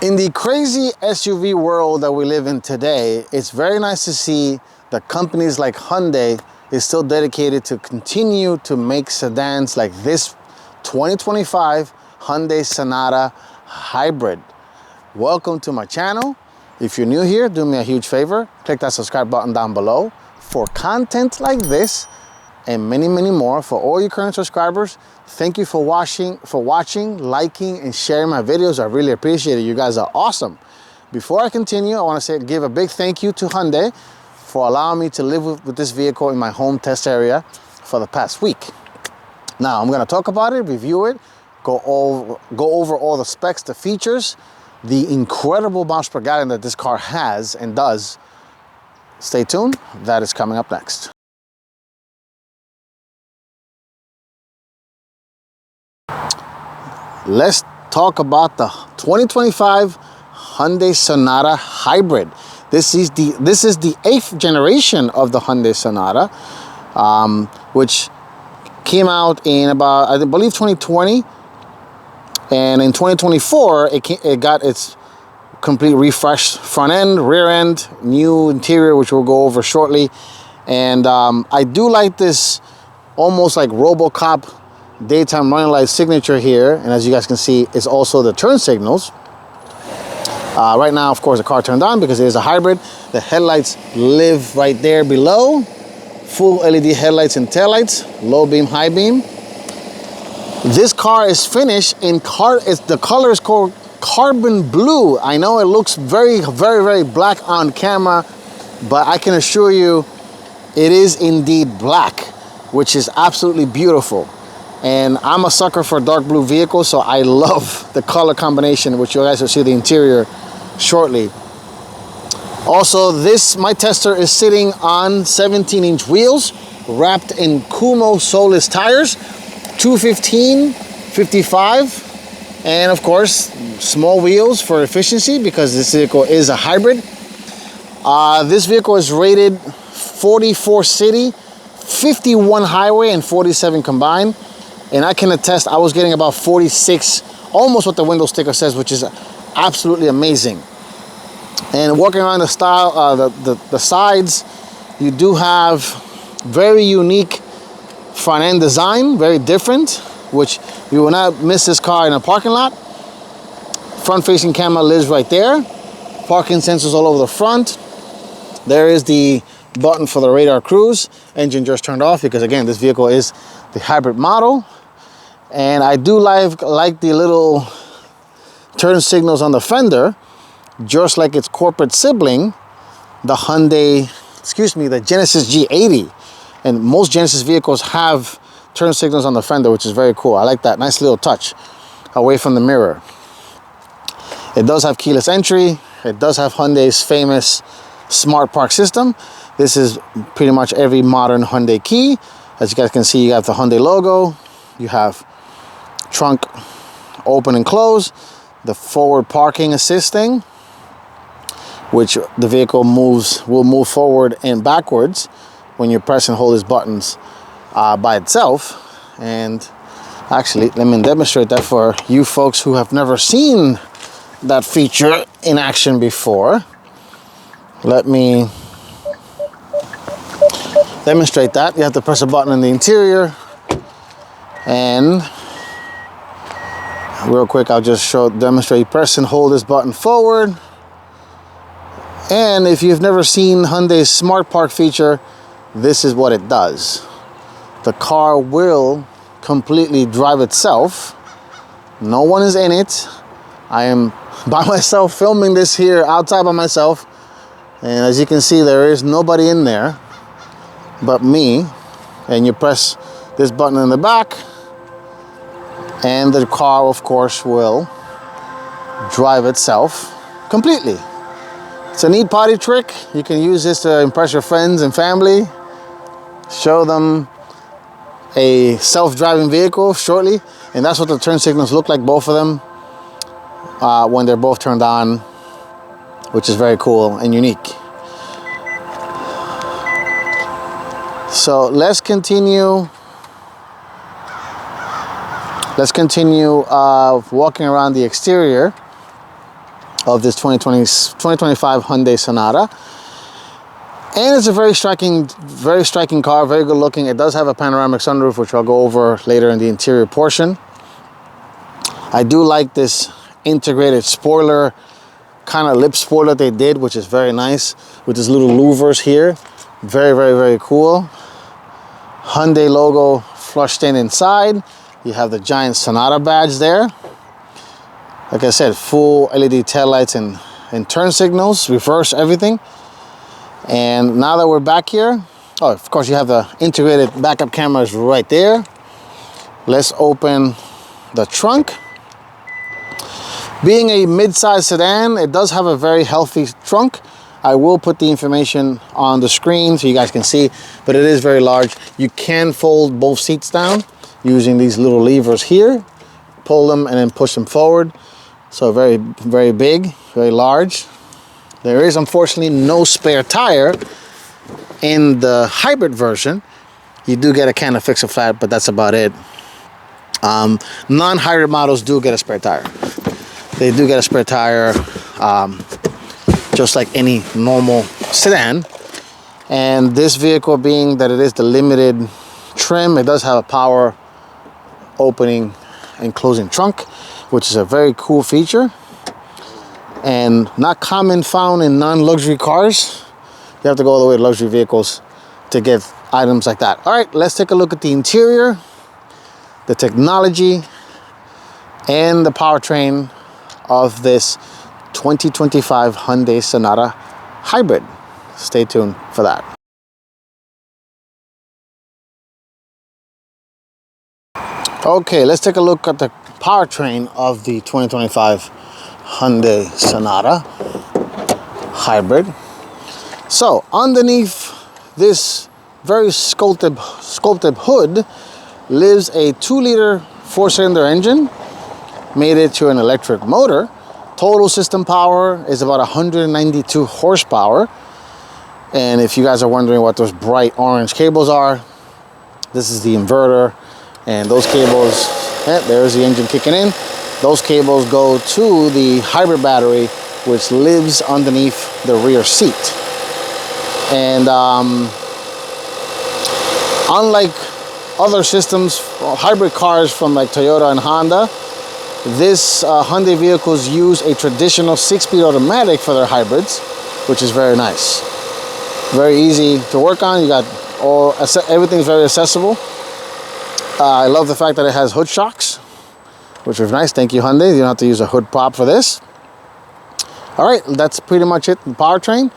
In the crazy SUV world that we live in today, it's very nice to see that companies like Hyundai is still dedicated to continue to make sedans like this 2025 Hyundai Sonata Hybrid. Welcome to my channel. If you're new here, do me a huge favor, click that subscribe button down below for content like this and many more. For all you current subscribers, thank you for watching, liking, and sharing my videos. I really appreciate it. You guys are awesome. Before I continue, I want to give a big thank you to Hyundai for allowing me to live with this vehicle in my home test area for the past week. Now, I'm going to talk about it, review it, go over all the specs, the features, the incredible miles per gallon that this car has and does. Stay tuned. That is coming up next. Let's talk about the 2025 Hyundai Sonata Hybrid. This is the 8th generation of the Hyundai Sonata, which came out in about, I believe, 2020. And in 2024, it got its complete refreshed front end, rear end, new interior, which we'll go over shortly. And I do like this almost like RoboCop daytime running light signature here, and as you guys can see, it's also the turn signals. Right now, of course, the car turned on because it is a hybrid. The headlights live right there below. Full LED headlights and taillights, low beam, high beam. This car is finished in the color is called carbon blue. I know it looks very black on camera, but I can assure you it is indeed black, which is absolutely beautiful. And I'm a sucker for dark blue vehicles, so I love the color combination, which you guys will see the interior shortly. Also, my tester is sitting on 17-inch wheels, wrapped in Kumo Solus tires, 215, 55, and of course, small wheels for efficiency because this vehicle is a hybrid. This vehicle is rated 44 city, 51 highway, and 47 combined. And I can attest, I was getting about 46, almost what the window sticker says, which is absolutely amazing. And walking around the sides, you do have very unique front end design, very different, which you will not miss this car in a parking lot. Front facing camera lives right there. Parking sensors all over the front. There is the button for the radar cruise. Engine just turned off because, again, this vehicle is the hybrid model. And I do like the little turn signals on the fender, just like its corporate sibling, the Genesis G80. And most Genesis vehicles have turn signals on the fender, which is very cool. I like that nice little touch away from the mirror. It does have keyless entry. It does have Hyundai's famous smart park system. This is pretty much every modern Hyundai key. As you guys can see, you have the Hyundai logo. You have trunk open and close, the forward parking assisting, which the vehicle will move forward and backwards when you press and hold these buttons by itself. And actually, let me demonstrate that for you folks who have never seen that feature in action before. Let me demonstrate that. You have to press a button in the interior, and real quick, I'll just demonstrate. Press and hold this button forward. And if you've never seen Hyundai's Smart Park feature, this is what it does. The car will completely drive itself. No one is in it. I am by myself filming this here outside by myself. And as you can see, there is nobody in there but me. And you press this button in the back, and the car, of course, will drive itself completely. It's a neat party trick. You can use this to impress your friends and family. Show them a self-driving vehicle shortly. And that's what the turn signals look like, both of them, when they're both turned on, which is very cool and unique. So let's continue walking around the exterior. of this 2025 Hyundai Sonata. And it's a very striking car, very good looking. It does have a panoramic sunroof, which I'll go over later in the interior portion. I do like this integrated spoiler, kind of lip spoiler they did, which is very nice, with these little louvers here. Very, very, very cool. Hyundai logo flushed in inside. You have the giant Sonata badge there. Like I said, full LED taillights and turn signals, reverse everything. And now that we're back here, oh, of course you have the integrated backup cameras right there. Let's open the trunk. Being a mid-size sedan, it does have a very healthy trunk. I will put the information on the screen so you guys can see, but it is very large. You can fold both seats down using these little levers here. Pull them and then push them forward. So very, very big, very large. There is unfortunately no spare tire in the hybrid version. You do get a can of fix-a-flat, but that's about it. Non-hybrid models do get a spare tire. They do get a spare tire, just like any normal sedan. And this vehicle, being that it is the limited trim, it does have a power opening and closing trunk, which is a very cool feature. And not common found in non-luxury cars. You have to go all the way to luxury vehicles to get items like that. All right, let's take a look at the interior, the technology, and the powertrain of this 2025 Hyundai Sonata Hybrid. Stay tuned for that. Okay, let's take a look at the powertrain of the 2025 Hyundai Sonata Hybrid. So underneath this very sculpted hood lives a 2-liter 4-cylinder engine, made it to an electric motor. Total system power is about 192 horsepower. And if you guys are wondering what those bright orange cables are, this is the inverter, and those cables, there's the engine kicking in. Those cables go to the hybrid battery, which lives underneath the rear seat. And unlike other systems, hybrid cars from like Toyota and Honda, this Hyundai vehicles use a traditional 6-speed automatic for their hybrids, which is very nice. Very easy to work on. You got everything's very accessible. I love the fact that it has hood shocks, which is nice. Thank you, Hyundai. You don't have to use a hood prop for this. All right, that's pretty much it, the powertrain.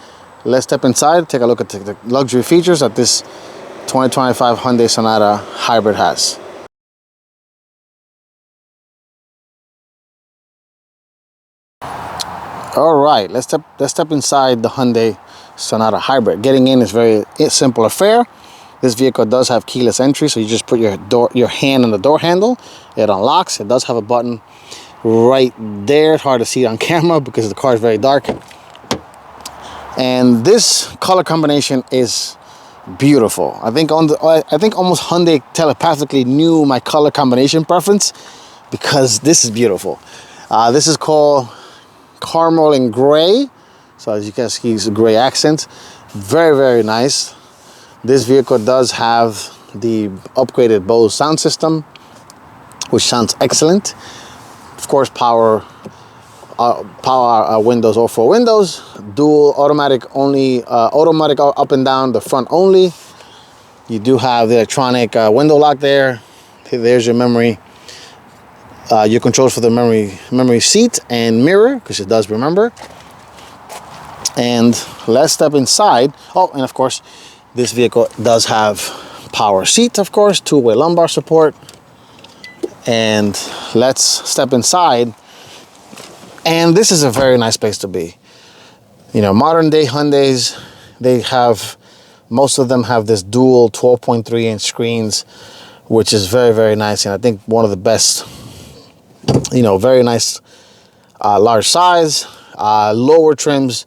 Let's step inside, take a look at the luxury features that this 2025 Hyundai Sonata Hybrid has. All right, let's step inside the Hyundai Sonata Hybrid. Getting in is very simple affair. This vehicle does have keyless entry, so you just put your hand on the door handle. It unlocks. It does have a button right there. It's hard to see it on camera because the car is very dark. And this color combination is beautiful. I think almost Hyundai telepathically knew my color combination preference, because this is beautiful. This is called caramel and gray. So as you can see, it's a gray accent. Very, very nice. This vehicle does have the upgraded Bose sound system, which sounds excellent. Of course, power windows, all 4 windows, dual automatic only, automatic up and down, the front only. You do have the electronic window lock there. There's your memory, your controls for the memory seat and mirror, because it does remember. And let's step inside. Oh, and of course, this vehicle does have power seats, of course, 2-way lumbar support. And let's step inside. And this is a very nice place to be. You know, modern day Hyundais, most of them have this dual 12.3-inch screens, which is very, very nice. And I think one of the best, very nice, large size, lower trims.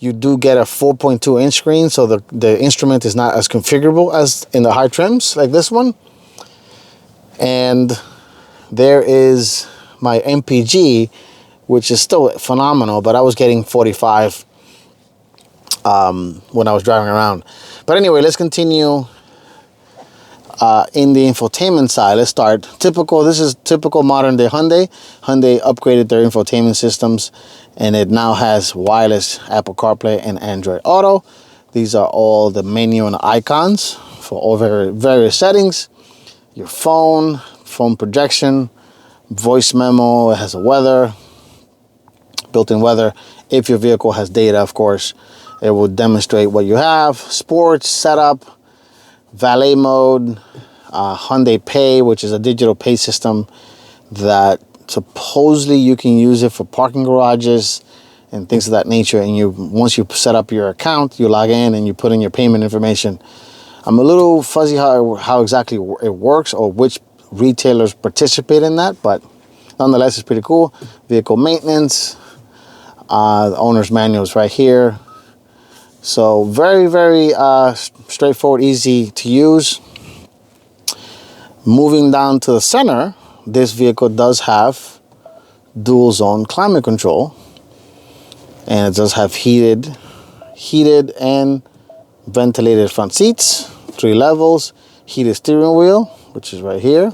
You do get a 4.2-inch screen, so the instrument is not as configurable as in the high trims like this one. And there is my MPG which is still phenomenal, but I was getting 45 when I was driving around. But anyway, let's continue in the infotainment side. Let's start. This is typical modern day Hyundai. Hyundai upgraded their infotainment systems, and it now has wireless Apple CarPlay and Android Auto. These are all the menu and icons for all various settings. Your phone projection, voice memo. It has a weather, built-in weather. If your vehicle has data, of course, it will demonstrate what you have. Sports, setup, valet mode, Hyundai Pay, which is a digital pay system that supposedly you can use it for parking garages and things of that nature. And once you set up your account, you log in and you put in your payment information. I'm a little fuzzy how exactly it works or which retailers participate in that, but nonetheless, it's pretty cool. Vehicle maintenance, the owner's manual is right here. So very, very straightforward, easy to use. Moving down to the center, this vehicle does have dual zone climate control, and it does have heated and ventilated front seats, 3 levels, heated steering wheel, which is right here.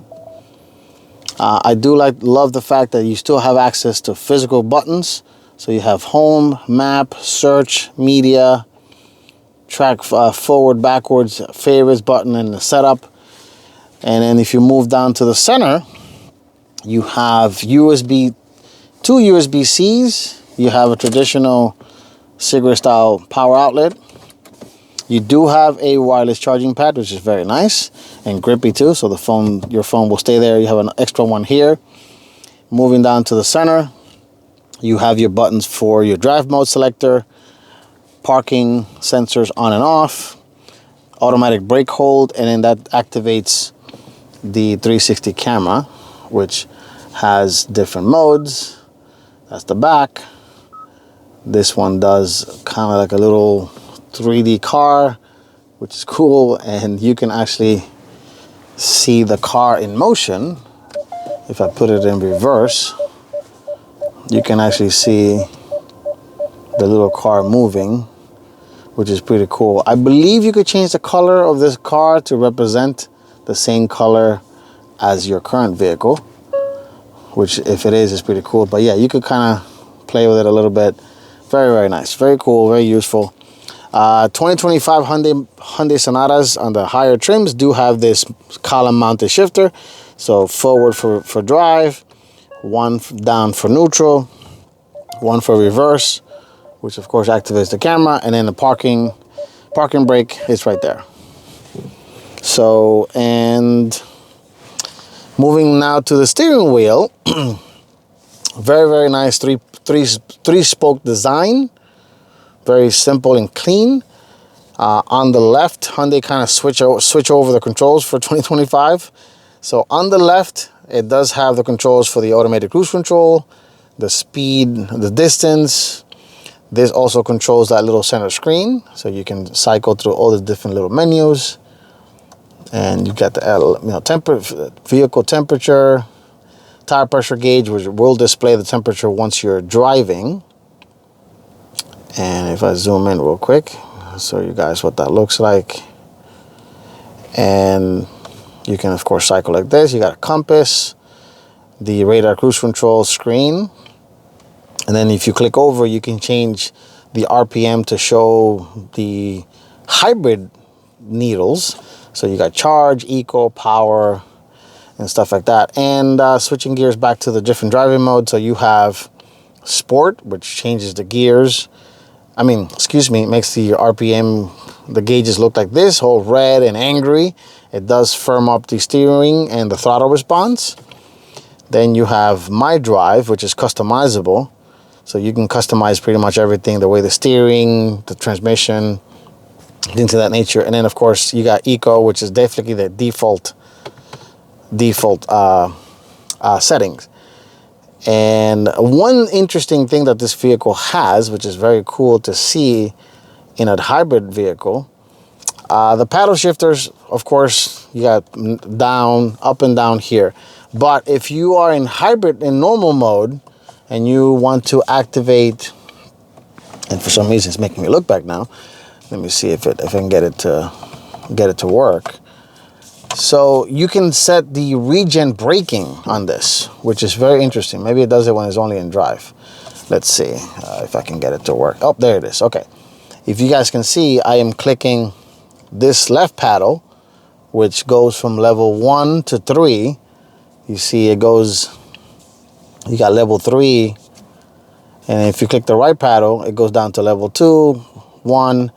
I do love the fact that you still have access to physical buttons. So you have home, map, search, media, track forward, backwards, favorites button, and the setup. And then if you move down to the center, you have two USB-Cs. You have a traditional cigarette style power outlet. You do have a wireless charging pad, which is very nice and grippy too. So your phone will stay there. You have an extra one here. Moving down to the center, you have your buttons for your drive mode selector, parking sensors on and off, automatic brake hold, and then that activates the 360 camera, which has different modes. That's the back. This one does kind of like a little 3D car, which is cool, and you can actually see the car in motion. If I put it in reverse, you can actually see the little car moving, which is pretty cool. I believe you could change the color of this car to represent the same color as your current vehicle, which if it is pretty cool. But yeah, you could kind of play with it a little bit. Very, very nice. Very cool, very useful. 2025 Hyundai Sonatas on the higher trims do have this column mounted shifter. So forward for drive, one down for neutral, one for reverse, which of course activates the camera, and then the parking brake is right there. So, and moving now to the steering wheel, very, very nice three spoke design, very simple and clean. On the left, Hyundai kind of switch over the controls for 2025. So on the left, it does have the controls for the automatic cruise control, the speed, the distance. This also controls that little center screen, so you can cycle through all the different little menus. And you got the vehicle temperature, tire pressure gauge, which will display the temperature once you're driving. And if I zoom in real quick, I'll show you guys what that looks like. And you can, of course, cycle like this. You got a compass, the radar cruise control screen. And then if you click over, you can change the RPM to show the hybrid needles. So you got charge, eco, power, and stuff like that. And switching gears back to the different driving modes. So you have sport, which changes the gears. It makes the RPM, the gauges look like this, whole red and angry. It does firm up the steering and the throttle response. Then you have My Drive, which is customizable. So you can customize pretty much everything, the way the steering, the transmission, things of that nature. And then, of course, you got Eco, which is definitely the default settings. And one interesting thing that this vehicle has, which is very cool to see in a hybrid vehicle, the paddle shifters, of course, you got down, up and down here. But if you are in hybrid, in normal mode, and you want to activate, and for some reason it's making me look back now. Let me see if I can get it to work. So you can set the Regen braking on this, which is very interesting. Maybe it does it when it's only in drive. Let's see if I can get it to work. Oh, there it is. Okay. If you guys can see, I am clicking this left paddle, which goes from level 1 to 3. You see it goes, you got level 3. And if you click the right paddle, it goes down to level 2, 1.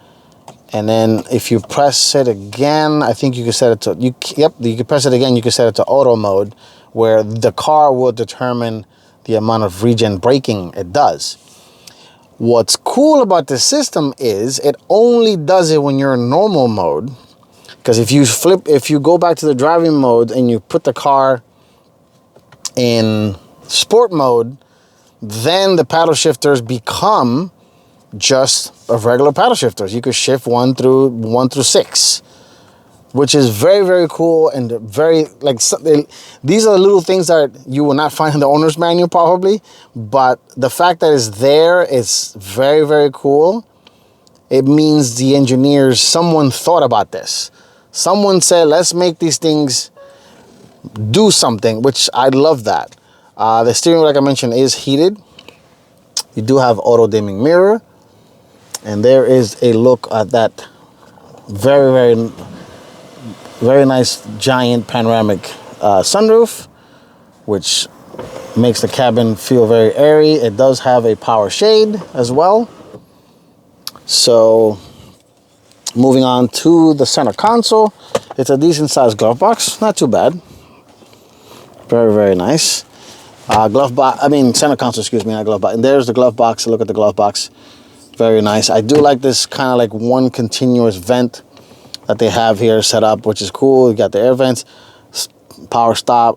And then if you press it again, I think you can set it to, you can press it again, you can set it to auto mode, where the car will determine the amount of Regen braking it does. What's cool about this system is it only does it when you're in normal mode. Because if you go back to the driving mode and you put the car in sport mode, then the paddle shifters become just of regular paddle shifters. You could shift 1 through 6, which is very, very cool, and very, like, these are the little things that you will not find in the owner's manual probably, but the fact that it's there is very, very cool. It means the engineers, someone thought about this. Someone said, let's make these things do something, which I love that. The steering wheel, like I mentioned, is heated. You do have auto dimming mirror. And there is a look at that very, very, very nice giant panoramic sunroof, which makes the cabin feel very airy. It does have a power shade as well. So moving on to the center console, it's a decent sized glove box, not too bad. Very, very nice. Center console, excuse me, not glove box. And there's the glove box. Look at the glove box. Very nice. I do like this kind of like one continuous vent that they have here set up, which is cool. You got the air vents, power stop,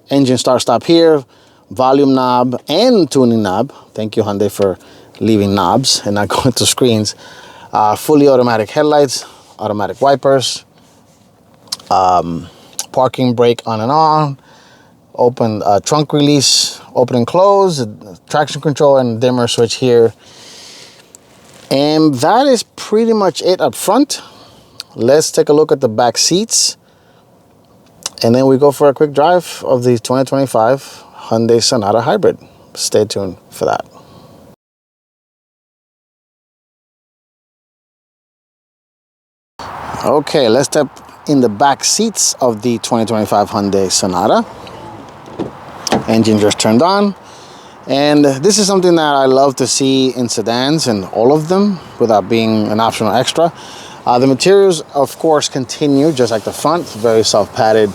engine start stop here, volume knob and tuning knob. Thank you, Hyundai, for leaving knobs and not going to screens. Fully automatic headlights, automatic wipers, parking brake on and on, open trunk release, open and close, traction control and dimmer switch here. And that is pretty much it up front. Let's take a look at the back seats. And then we go for a quick drive of the 2025 Hyundai Sonata Hybrid. Stay tuned for that. Okay, let's step in the back seats of the 2025 Hyundai Sonata. Engine just turned on. And this is something that I love to see in sedans, and all of them, without being an optional extra. The materials, of course, continue just like the front. It's very soft padded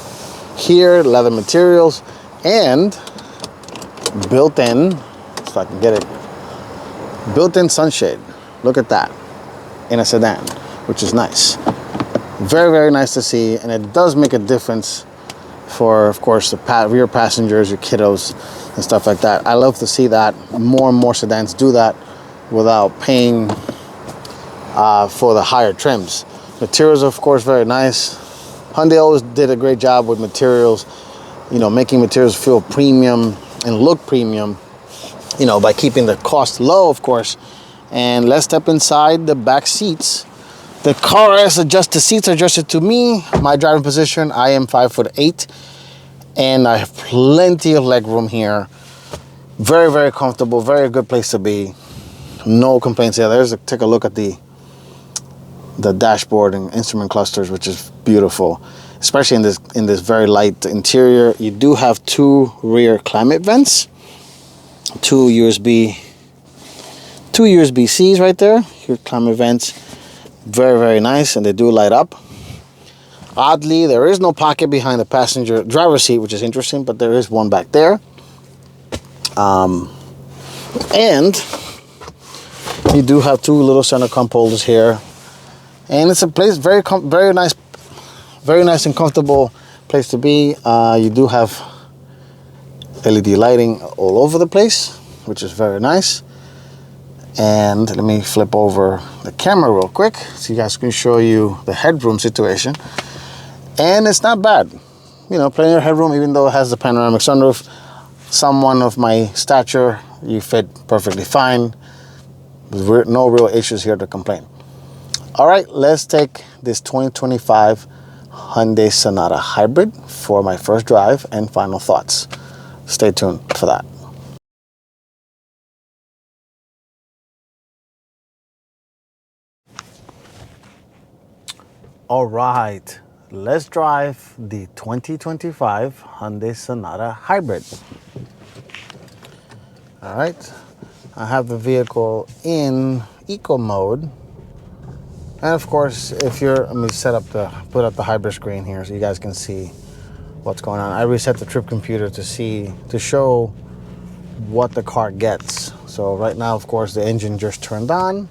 here, leather materials, and built-in, if I can get it, built-in sunshade. Look at that in a sedan, which is nice. Very, very nice to see, and it does make a difference for, of course, the rear passengers, your kiddos, and stuff like that. I love to see that more and more sedans do that without paying for the higher trims. Materials, of course, very nice. Hyundai always did a great job with materials, you know, making materials feel premium and look premium, you know, by keeping the cost low, of course. And let's step inside the back seats. The car is adjusted, the seats are adjusted to me, my driving position. I am 5'8", and I have plenty of leg room here. Very, very comfortable, very good place to be. No complaints here. Take a look at the dashboard and instrument clusters, which is beautiful, especially in this very light interior. You do have 2 rear climate vents, 2 USB-Cs right there. Here, climate vents. Very, very nice, and they do light up. Oddly, there is no pocket behind the passenger driver's seat, which is interesting, but there is one back there. And you do have 2 little center cup holders here, and it's a place very nice and comfortable place to be. You do have LED lighting all over the place, which is very nice. And let me flip over the camera real quick so you guys can show you the headroom situation. And it's not bad. You know, plenty of headroom, even though it has the panoramic sunroof. someone of my stature, you fit perfectly fine. No real issues here to complain. All right, let's take this 2025 Hyundai Sonata Hybrid for my first drive and final thoughts. Stay tuned for that. All right, let's drive the 2025 Hyundai Sonata Hybrid. All right, I have the vehicle in eco mode. And of course, let me put up the hybrid screen here so you guys can see what's going on. I reset the trip computer to show what the car gets. So right now, of course, the engine just turned on.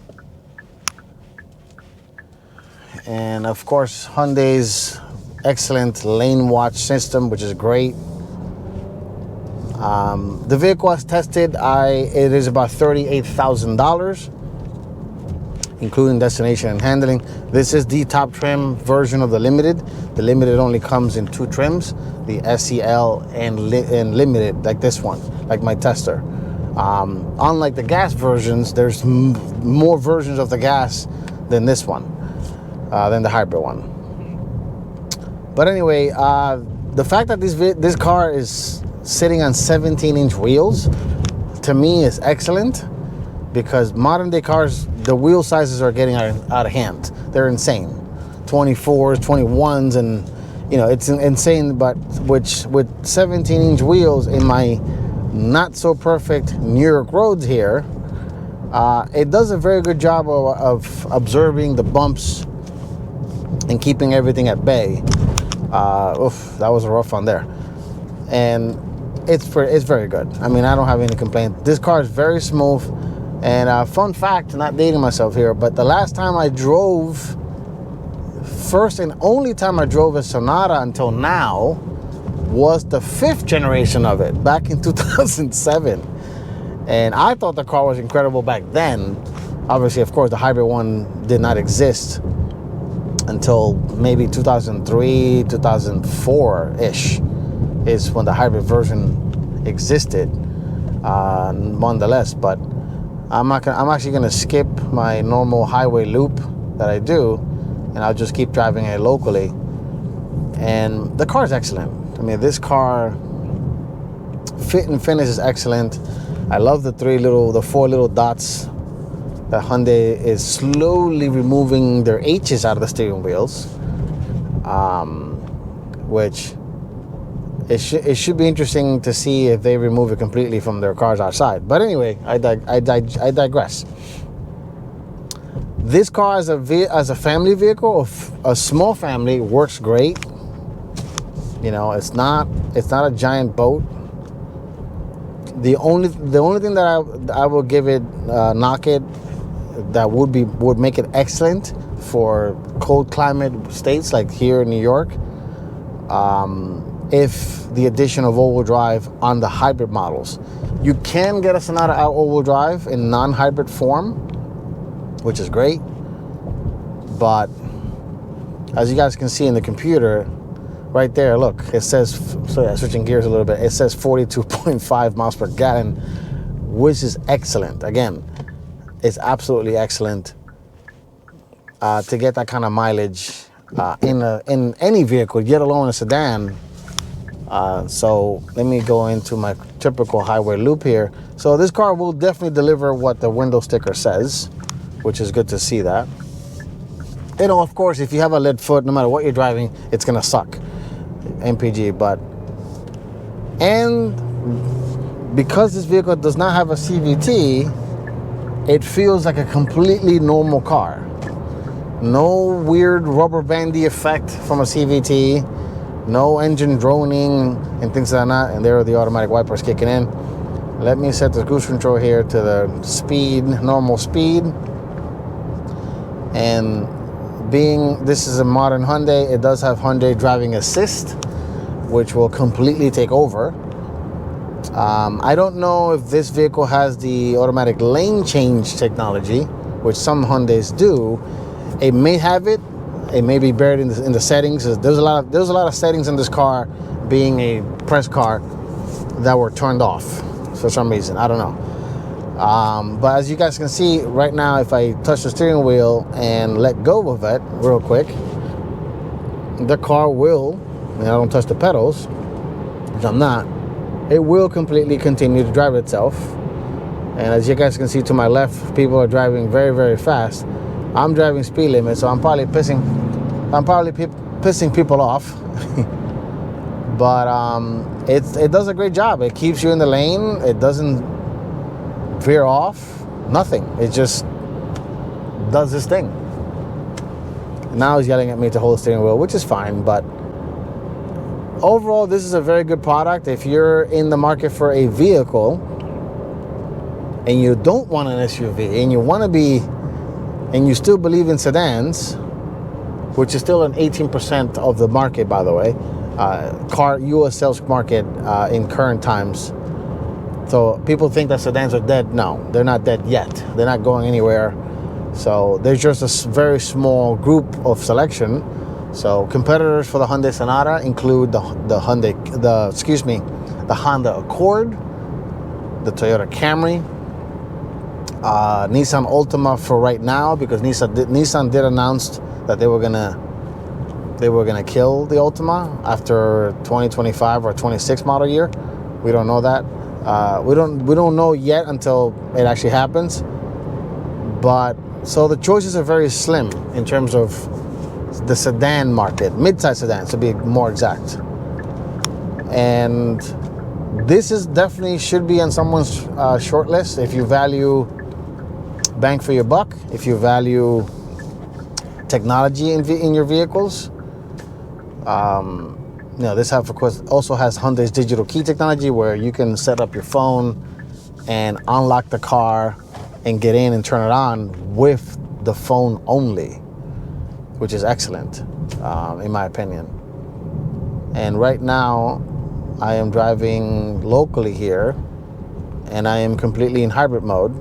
And of course, Hyundai's excellent lane watch system, which is great. The vehicle as tested, it is about $38,000, including destination and handling. This is the top trim version of the Limited. The Limited only comes in 2 trims, the SEL and Limited, like this one, like my tester. Unlike the gas versions, there's more versions of the gas than this one, than the hybrid one. But anyway, the fact that this car is sitting on 17-inch wheels, to me, is excellent, because modern day cars, the wheel sizes are getting out of hand. They're insane. 24s, 21s, and it's insane. But with 17-inch wheels in my not so perfect New York roads here, it does a very good job of absorbing the bumps and keeping everything at bay. That was a rough one there. And it's very good. I mean, I don't have any complaint. This car is very smooth. And fun fact, not dating myself here, but the last time I drove, first and only time I drove a Sonata until now, was the 5th generation of it, back in 2007. And I thought the car was incredible back then. Obviously, of course, the hybrid one did not exist until maybe 2003, 2004-ish is when the hybrid version existed, nonetheless. But I'm actually gonna skip my normal highway loop that I do, and I'll just keep driving it locally. And the car is excellent. I mean, this car, fit and finish is excellent. I love the 4 little dots that Hyundai is slowly removing their H's out of the steering wheels, which it should be interesting to see if they remove it completely from their cars outside. But anyway, I digress. This car as a family vehicle, a small family, works great. It's not a giant boat. The only thing that I will give it, knock it, that would make it excellent for cold climate states like here in New York, if the addition of all-wheel drive on the hybrid models. You can get a Sonata out all-wheel drive in non-hybrid form, which is great. But as you guys can see in the computer, right there, look, it says, switching gears a little bit, it says 42.5 miles per gallon, which is excellent. Again, it's absolutely excellent to get that kind of mileage in any vehicle, yet alone a sedan. So let me go into my typical highway loop here. So this car will definitely deliver what the window sticker says, which is good to see that. Of course, if you have a lead foot, no matter what you're driving, it's gonna suck. MPG, and because this vehicle does not have a CVT, it feels like a completely normal car. No weird rubber bandy effect from a CVT, no engine droning and things like that. And there are the automatic wipers kicking in. Let me set the cruise control here to the speed, normal speed. And being this is a modern Hyundai, it does have Hyundai Driving Assist, which will completely take over. I don't know if this vehicle has the automatic lane change technology, which some Hyundais do. It may have it. It may be buried in the settings. There's a lot of settings in this car, being a press car, that were turned off for some reason. I don't know. But as you guys can see right now, if I touch the steering wheel and let go of it real quick, the car will, and I don't touch the pedals, which I'm not, it will completely continue to drive itself. And as you guys can see to my left, people are driving very, very fast. I'm driving speed limit, so I'm probably pissing people off. But it does a great job. It keeps you in the lane. It doesn't veer off. Nothing. It just does this thing. Now he's yelling at me to hold the steering wheel, which is fine. But overall, this is a very good product. If you're in the market for a vehicle and you don't want an SUV and you want to be, and you still believe in sedans, which is still an 18% of the market, by the way, US sales market in current times. So people think that sedans are dead. No, they're not dead yet. They're not going anywhere. So there's just a very small group of selection. So competitors for the Hyundai Sonata include the Honda Accord, the Toyota Camry, Nissan Altima for right now, because Nissan did announce that they were gonna kill the Altima after 2025 or 26 model year. We don't know that. We don't know yet until it actually happens. But so the choices are very slim in terms of the sedan market, midsize sedans to be more exact. And this is definitely should be on someone's short list if you value bang for your buck, if you value technology in your vehicles. This of course also has Hyundai's digital key technology, where you can set up your phone and unlock the car and get in and turn it on with the phone only, which is excellent, in my opinion. And right now, I am driving locally here, and I am completely in hybrid mode,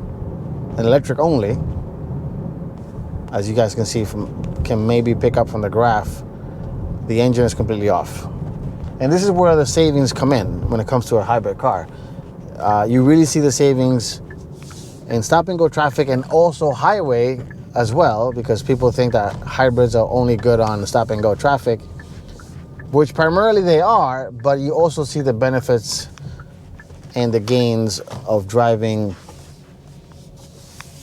and electric only. As you guys can see can maybe pick up from the graph, the engine is completely off. And this is where the savings come in when it comes to a hybrid car. You really see the savings in stop and go traffic, and also highway as well, because people think that hybrids are only good on stop and go traffic, which primarily they are, but you also see the benefits and the gains of driving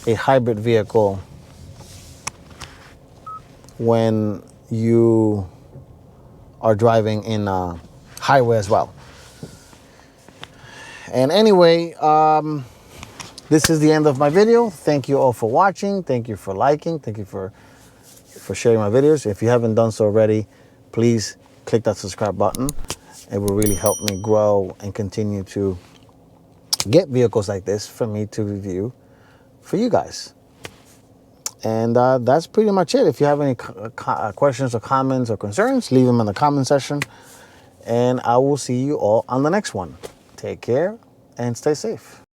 a hybrid vehicle when you are driving in a highway as well. And anyway, this is the end of my video. Thank you all for watching. Thank you for liking. Thank you for sharing my videos. If you haven't done so already, please click that subscribe button. It will really help me grow and continue to get vehicles like this for me to review for you guys. And that's pretty much it. If you have any questions or comments or concerns, leave them in the comment section. And I will see you all on the next one. Take care and stay safe.